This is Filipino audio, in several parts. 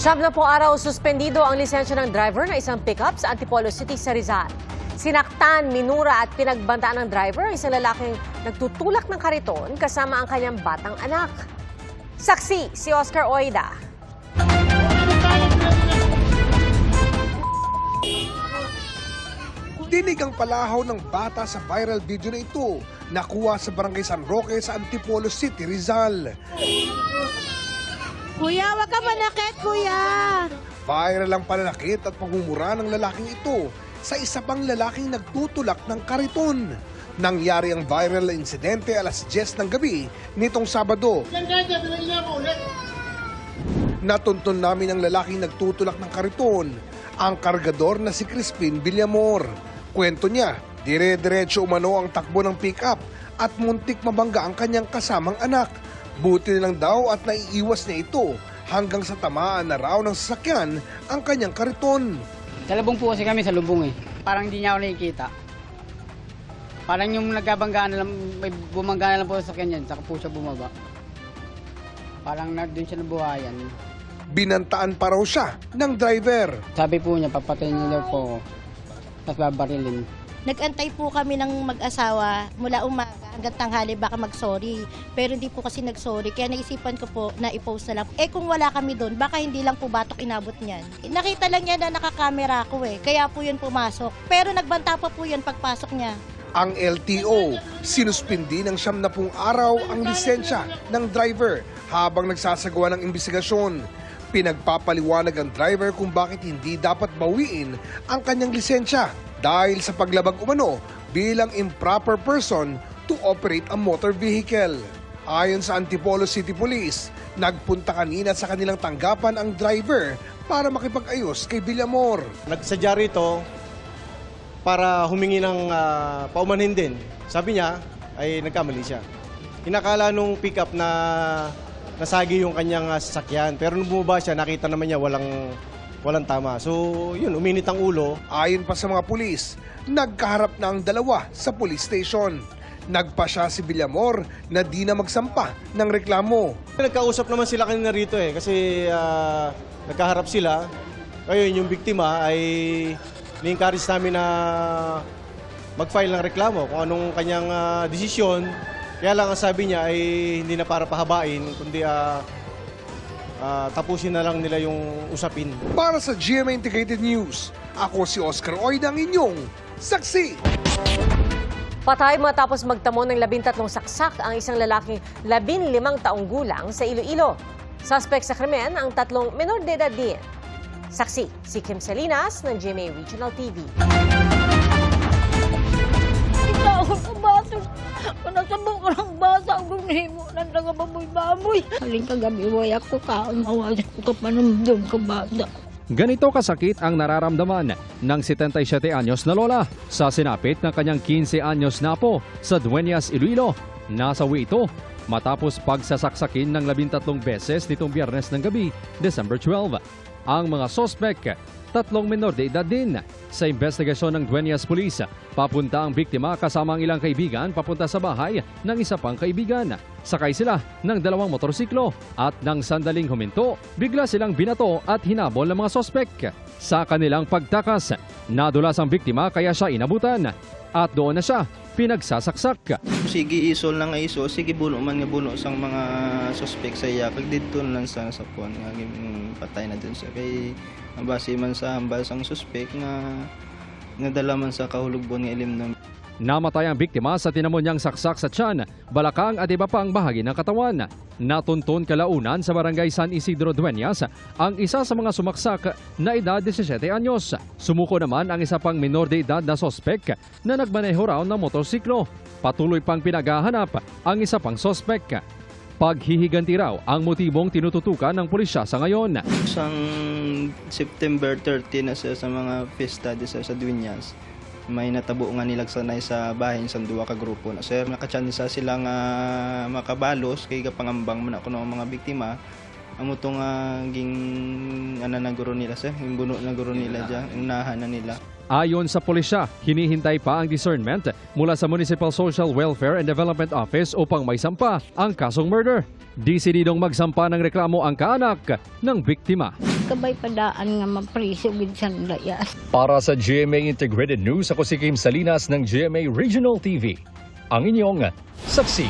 70 araw suspendido ang lisensya ng driver na isang pickup sa Antipolo City sa Rizal. Sinaktan, minura at pinagbantaan ng driver ang isang lalaking nagtutulak ng kariton kasama ang kanyang batang anak. Saksi si Oscar Oida. Dinig ang palahaw ng bata sa viral video na ito, nakuha sa Barangay San Roque sa Antipolo City, Rizal. Kuya, wag ka manakit, kuya! Viral ang pananakit at pagmumura ng lalaking ito sa isa pang lalaking nagtutulak ng kariton. Nangyari ang viral na insidente alas 10 ng gabi nitong Sabado. Natuntun namin ang lalaking nagtutulak ng kariton, ang kargador na si Crispin Villamor. Kwento niya, dire-diretso umano ang takbo ng pick-up at muntik mabangga ang kanyang kasamang anak. Buti nilang daw at naiiwas niya ito hanggang sa tamaan na raw ng sasakyan ang kanyang kariton. Talabong po kasi kami sa lubong eh. Parang hindi niya ako nakikita. Parang yung nagkabanggaan na lang, may bumangga na lang po sa sasakyan yan, saka po siya bumaba. Parang doon siya nabuhayan. Binantaan pa raw siya ng driver. Sabi po niya, papatayin niya daw po ako. Tapos babarilin. Nag-antay po kami ng mag-asawa mula umaga hanggang tanghali baka mag-sorry. Pero hindi po kasi nag-sorry. Kaya naisipan ko po na i-post na lang. Kung wala kami doon, baka hindi lang po batok inabot niyan. Nakita lang niya na nakakamera ko Kaya po yun pumasok. Pero nagbanta pa po yun pagpasok niya. Ang LTO, sinuspindi ng 70 araw ang lisensya ng driver habang nagsasagawa ng imbestigasyon. Pinagpapaliwanag ang driver kung bakit hindi dapat bawiin ang kanyang lisensya dahil sa paglabag umano bilang improper person to operate a motor vehicle. Ayon sa Antipolo City Police, nagpunta kanina sa kanilang tanggapan ang driver para makipag-ayos kay Villamor. Nagsadya rito para humingi ng paumanhin din. Sabi niya ay nagkamali siya. Inakala nung pick-up na nasagi yung kanyang sasakyan. Pero nung bumaba siya, nakita naman niya walang tama. So, yun, uminit ang ulo. Ayon pa sa mga pulis, nagkaharap na ang dalawa sa police station. Nagpasya si Villamor na di na magsampa ng reklamo. Nagkausap naman sila kanina rito kasi nagkaharap sila. Ngayon, yung biktima ay ni-encourage namin na mag-file ng reklamo kung anong kanyang desisyon. Kaya lang ang sabi niya ay hindi na para pahabain, kundi tapusin na lang nila yung usapin. Para sa GMA Integrated News, ako si Oscar Oida, ang inyong saksi. Patay matapos magtamo ng 13 saksak ang isang lalaking 15 taong gulang sa Iloilo. Suspect sa krimen ang 3 menor de edad din. Saksi si Kim Salinas ng GMA Regional TV. Panasabong ko ng basa, kung nahimo ng nagababoy-baboy. Haling kagabi, way ako kaon, mawasin ko kapanamdom ka bata. Ganito kasakit ang nararamdaman ng 77 anyos na lola sa sinapit ng kanyang 15 anyos na apo sa Dueñas, Iloilo. Nasawi ito matapos pagsasaksakin ng 13 beses nitong Biyernes ng gabi, December 12. Ang mga sospek, 3 menor de edad din. Sa investigasyon ng Dueñas Police, papunta ang biktima kasama ang ilang kaibigan papunta sa bahay ng isa pang kaibigan. Sakay sila ng 2 motorsiklo at nang sandaling huminto, bigla silang binato at hinabol ng mga sospek. Sa kanilang pagtakas, nadulas ang biktima kaya siya inabutan at doon na siya pinagsasaksak. Sige isol na nga iso, sige buno man nga buno sang mga suspect sa iya. Kag dito lang sa puan nga patay na dun sa kay base man sa hambal sang suspect nga nadala man sa kahulugbon nga ilim ng. Namatay ang biktima sa tinamo niyang saksak sa tiyan, balakang at iba pang bahagi ng katawan. Natuntun kalaunan sa barangay San Isidro Dueñas ang isa sa mga sumaksak na edad 17 anyos. Sumuko naman ang isa pang minor de edad na sospek na nagmaneho raw ng motorsiklo. Patuloy pang pinaghahanap ang isa pang sospek. Paghihiganti raw ang motibong tinututukan ng pulisya sa ngayon. Sang September 30 na sa mga pista sa Dueñas. May natabo nga nilagsanay sa bahin sa duwa ka grupo na sir nakachansa sila nga makabalos kay kapangambang man ako ng mga biktima amo to nga ging na guro nila sir yung buno na guro nila diyan unahan na nila. Ayon sa pulisya, hinihintay pa ang discernment mula sa Municipal Social Welfare and Development Office upang may sampa ang kasong murder. Desididong magsampa ng reklamo ang kaanak ng biktima. Kabay padaan nga mapriso gid sa layas. Para sa GMA Integrated News, ako si Kim Salinas ng GMA Regional TV. Ang inyong saksi.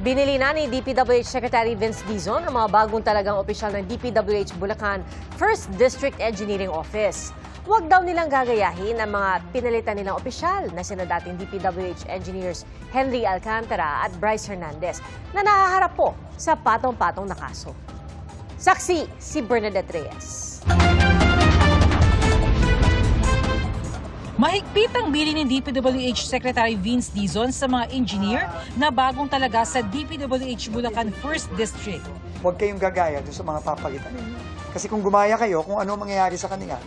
Binili na ni DPWH Secretary Vince Dizon ang mga bagong talagang opisyal ng DPWH Bulacan 1st District Engineering Office. Huwag daw nilang gagayahin ang mga pinalitan nilang opisyal na sina dating DPWH engineers Henry Alcantara at Bryce Hernandez na nahaharap po sa patong-patong na kaso. Saksi si Bernadette Reyes. Mahigpit ang bili ni DPWH Secretary Vince Dizon sa mga engineer na bagong talaga sa DPWH Bulacan 1st District. Huwag kayong gagaya doon sa mga papalitan ninyo. Kasi kung gumaya kayo, kung ano mangyayari sa kanila,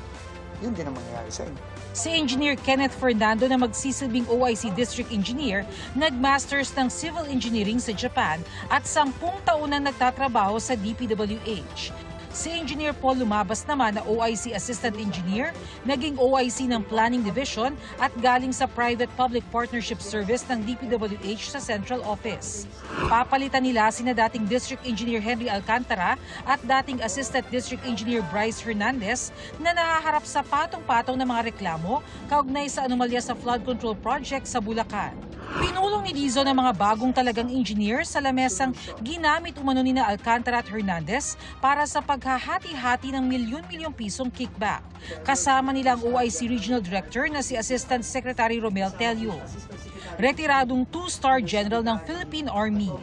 yun din ang mangyayari sa inyo. Si Engineer Kenneth Fernando na magsisilbing OIC District Engineer, nag-masters ng Civil Engineering sa Japan at 10 taon na nagtatrabaho sa DPWH. Si Engineer Paul Lumabas naman na OIC Assistant Engineer, naging OIC ng Planning Division at galing sa Private Public Partnership Service ng DPWH sa Central Office. Papalitan nila sina dating District Engineer Henry Alcantara at dating Assistant District Engineer Bryce Hernandez na nahaharap sa patong-patong na mga reklamo kaugnay sa anomalya sa flood control project sa Bulacan. Pinulong ni Dizon ang mga bagong talagang engineer sa lamesang ginamit umano ni na Alcantara at Hernandez para sa paghahati-hati ng milyon-milyong pisong kickback. Kasama nila ang OIC Regional Director na si Assistant Secretary Romel Tello, retiradong 2-star General ng Philippine Army.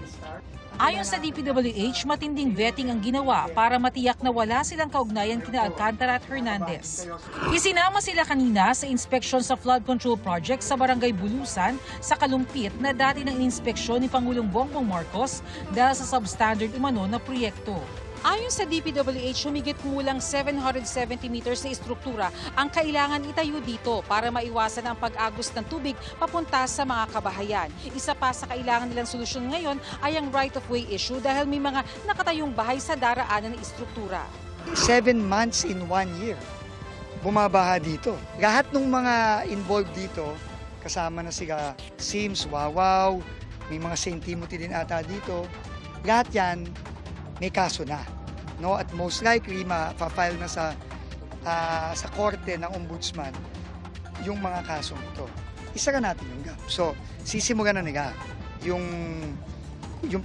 Ayon sa DPWH, matinding vetting ang ginawa para matiyak na wala silang kaugnayan kina Alcantara at Hernandez. Isinama sila kanina sa inspeksyon sa flood control project sa Barangay Bulusan sa Kalumpit na dati ng inspeksyon ni Pangulong Bongbong Marcos dahil sa substandard umano na proyekto. Ayon sa DPWH, humigit kumulang 770 meters na istruktura ang kailangan itayo dito para maiwasan ang pag-agos ng tubig papunta sa mga kabahayan. Isa pa sa kailangan nilang solusyon ngayon ay ang right-of-way issue dahil may mga nakatayong bahay sa daraanan ng istruktura. 7 months in 1 year, bumabaha dito. Lahat ng mga involved dito, kasama na sila Sims, Wawaw, may mga St. Timothy din ata dito, lahat yan may kaso na. No? At most likely, ma-file na sa korte ng ombudsman yung mga kasong ito. Isara natin yung gap. So, sisimulan na nila yung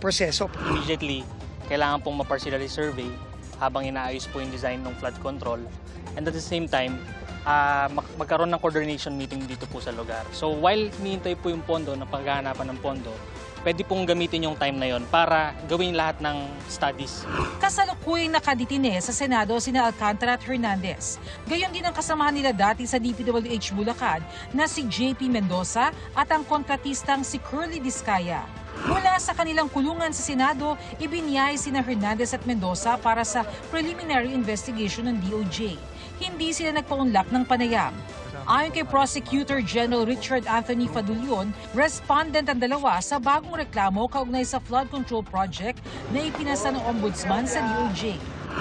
proseso. Immediately, kailangan pong ma-partially survey habang inaayos po yung design ng flood control. And at the same time, magkaroon ng coordination meeting dito po sa lugar. So while hinihintay po yung pondo, ng paghahanapan ng pondo, pwede pong gamitin yung time na yon para gawin lahat ng studies. Kasalukuyang nakaditine sa Senado sina Alcantara at Hernandez. Gayon din ang kasamahan nila dati sa DPWH Bulacan na si JP Mendoza at ang kontratistang si Curly Discaya. Mula sa kanilang kulungan sa Senado, ibiniyay sina Hernandez at Mendoza para sa preliminary investigation ng DOJ. Hindi sila nagpaunlak ng panayam. Ayon kay Prosecutor General Richard Anthony Fadulion, respondent ang dalawa sa bagong reklamo kaugnay sa flood control project na ipinasa ng Ombudsman sa DOJ.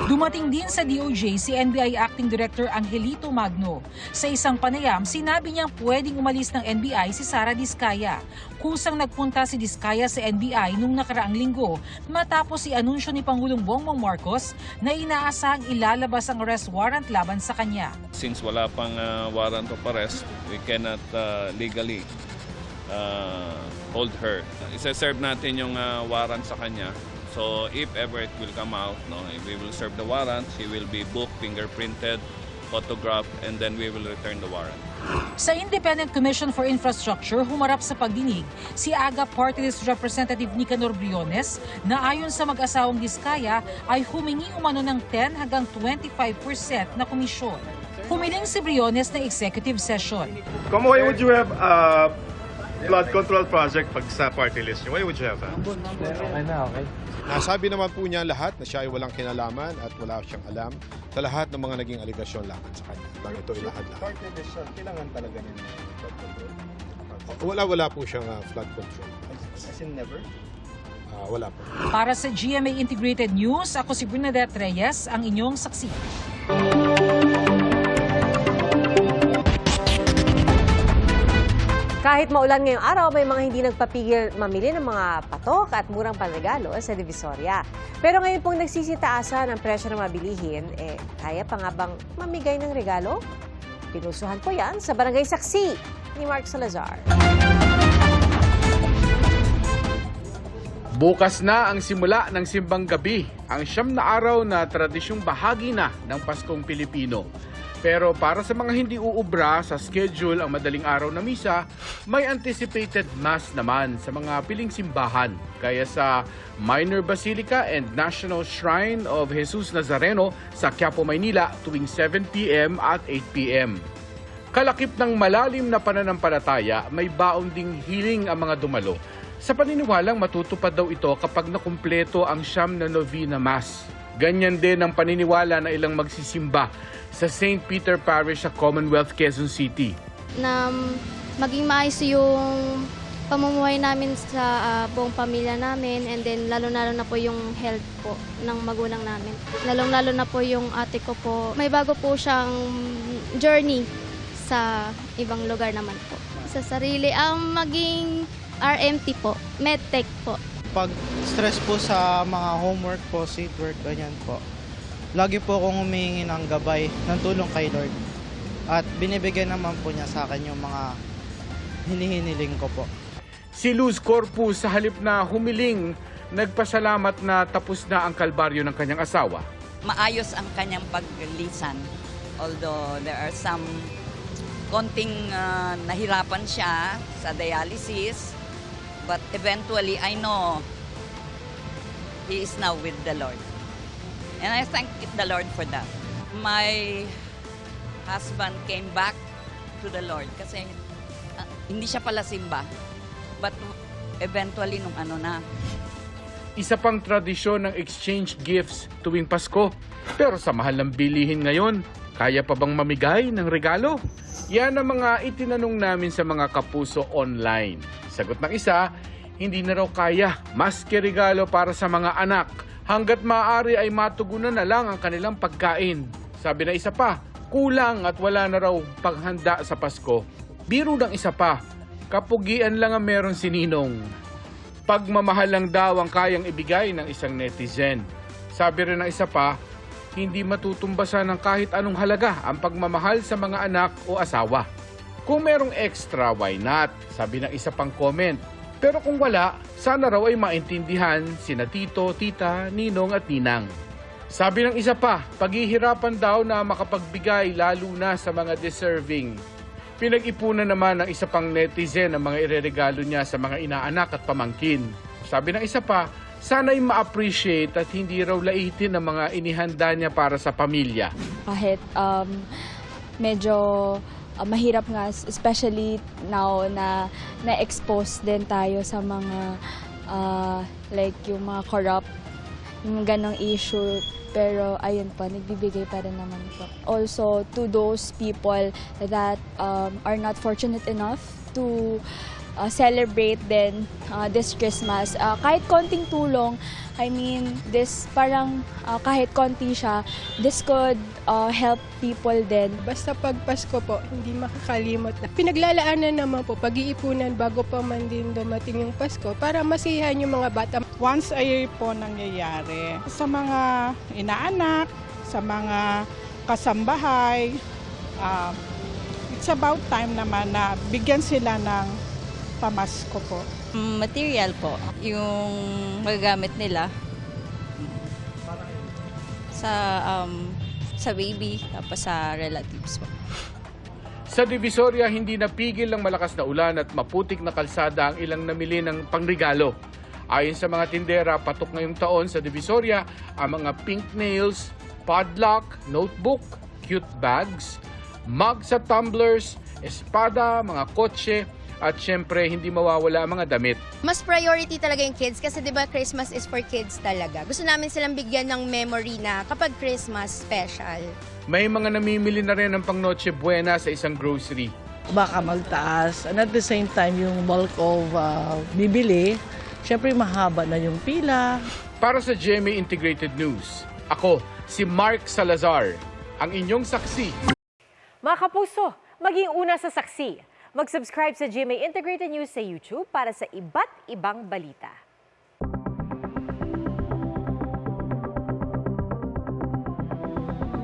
Dumating din sa DOJ si NBI Acting Director Angelito Magno. Sa isang panayam, sinabi niyang pwedeng umalis ng NBI si Sara Discaya. Kusang nagpunta si Discaya sa NBI nung nakaraang linggo matapos i-anunsyo ni Pangulong Bongbong Marcos na inaasahang ilalabas ang arrest warrant laban sa kanya. Since wala pang warrant of arrest, we cannot legally hold her. Isa-serve natin yung warrant sa kanya. So if ever it will come out, we will serve the warrant, she will be booked, fingerprinted, photographed, and then we will return the warrant. Sa Independent Commission for Infrastructure, humarap sa pagdinig si AGA Party List Representative Nicanor Briones na ayon sa mag-asawang Discaya ay humingi umano ng 10 hanggang 25% na komisyon. Humiling si Briones na executive session. Why would you have flood control project pag sa party list niyo? Why would you have that? Okay na, okay. Nasabi naman po niya lahat na siya ay walang kinalaman at wala siyang alam sa lahat ng mga naging aligasyon laban sa kanya. Lang ito ilahad-lahad. Kailangan talaga ng flood control? Wala po siyang flood control. As in never? Wala po. Para sa GMA Integrated News, ako si Bernadette Reyes, ang inyong saksi. Kahit maulan ngayong araw, may mga hindi nagpapigil mamili ng mga patok at murang panregalo sa Divisoria. Pero ngayon pong nagsisitaasan ang presyo ng mabilihin, kaya pa nga bang mamigay ng regalo? Pinusuhan po yan sa Barangay Saksi ni Mark Salazar. Bukas na ang simula ng simbang gabi, ang 9 na araw na tradisyong bahagi na ng Paskong Pilipino. Pero para sa mga hindi uubra sa schedule ang madaling araw na misa, may anticipated mass naman sa mga piling simbahan. Kaya sa Minor Basilica and National Shrine of Jesus Nazareno sa Quiapo, Maynila tuwing 7 p.m. at 8 p.m. Kalakip ng malalim na pananampalataya, may baon ding healing ang mga dumalo. Sa paniniwalang matutupad daw ito kapag nakumpleto ang 9 na Novena Mass. Ganyan din ang paniniwala na ilang magsisimba sa St. Peter Parish sa Commonwealth, Quezon City. Na maging maayos yung pamumuhay namin sa buong pamilya namin, and then lalo-lalo na po yung health po ng magulang namin. Lalong-lalo na po yung ate ko po. May bago po siyang journey sa ibang lugar naman po. Sa sarili, maging RMT po, medtech po. Pag stress po sa mga homework po, seat work, ganyan po, lagi po akong humihingi ng gabay, ng tulong kay Lord. At binibigyan naman po niya sa akin yung mga hinihiniling ko po. Si Luz Corpus sa halip na humiling, nagpasalamat na tapos na ang kalbaryo ng kanyang asawa. Maayos ang kanyang paglisan. Although there are some konting nahirapan siya sa dialysis, but eventually I know he is now with the Lord. And I thank the Lord for that. My husband came back to the Lord kasi hindi siya pala simba. But eventually nung Isa pang tradisyon ng exchange gifts tuwing Pasko. Pero sa mahal ng bilihin ngayon, kaya pa bang mamigay ng regalo? Yan ang mga itinanong namin sa mga kapuso online. Sagot ng isa, hindi na raw kaya, maski regalo para sa mga anak. Hanggat maaari ay matugunan na lang ang kanilang pagkain. Sabi na isa pa, kulang at wala na raw paghanda sa Pasko. Biro ng isa pa, kapugian lang ang meron si Ninong. Pagmamahal lang daw ang kayang ibigay ng isang netizen. Sabi rin ng isa pa, hindi matutumbasan ng kahit anong halaga ang pagmamahal sa mga anak o asawa. Kung merong extra, why not? Sabi ng isa pang comment. Pero kung wala, sana raw ay maintindihan sina tito, tita, ninong at ninang. Sabi ng isa pa, paghihirapan daw na makapagbigay lalo na sa mga deserving. Pinag-ipunan naman ng isa pang netizen ang mga ireregalo niya sa mga inaanak at pamangkin. Sabi ng isa pa, sana'y ma-appreciate at hindi raw laitin ang mga inihanda niya para sa pamilya. Kahit medyo mahirap nga, especially now na na-expose din tayo sa mga like yung mga corrupt, yung ganong issue. Pero ayun po, nagbibigay pa rin naman po. Also to those people that are not fortunate enough to celebrate then this Christmas. Kahit konting tulong, I mean, this parang kahit konti siya, this could help people din. Basta pag Pasko po, hindi makakalimot na. Pinaglalaanan naman po, pag-iipunan bago pa man din dumating yung Pasko para masiyahan yung mga bata. Once a year po nangyayari sa mga inaanak, sa mga kasambahay. It's about time naman na bigyan sila ng pamasko po. Material po, yung magagamit nila sa baby, tapos sa relatives po. Sa Divisoria, hindi napigil ng malakas na ulan at maputik na kalsada ang ilang namili ng pangregalo. Ayon sa mga tindera, patok ngayong taon sa Divisoria ang mga pink nails, padlock, notebook, cute bags, mugs at tumblers, espada, mga kotse, at syempre hindi mawawala ang mga damit. Mas priority talaga yung kids kasi 'di ba Christmas is for kids talaga. Gusto namin silang bigyan ng memory na kapag Christmas special. May mga namimili na rin ng pang Noche Buena sa isang grocery. Baka magtaas and at the same time yung bulk of bibili, syempre mahaba na yung pila. Para sa GMA Integrated News, ako si Mark Salazar, ang inyong saksi. Mga kapuso, maging una sa saksi. Mag-subscribe sa GMA Integrated News sa YouTube para sa iba't ibang balita.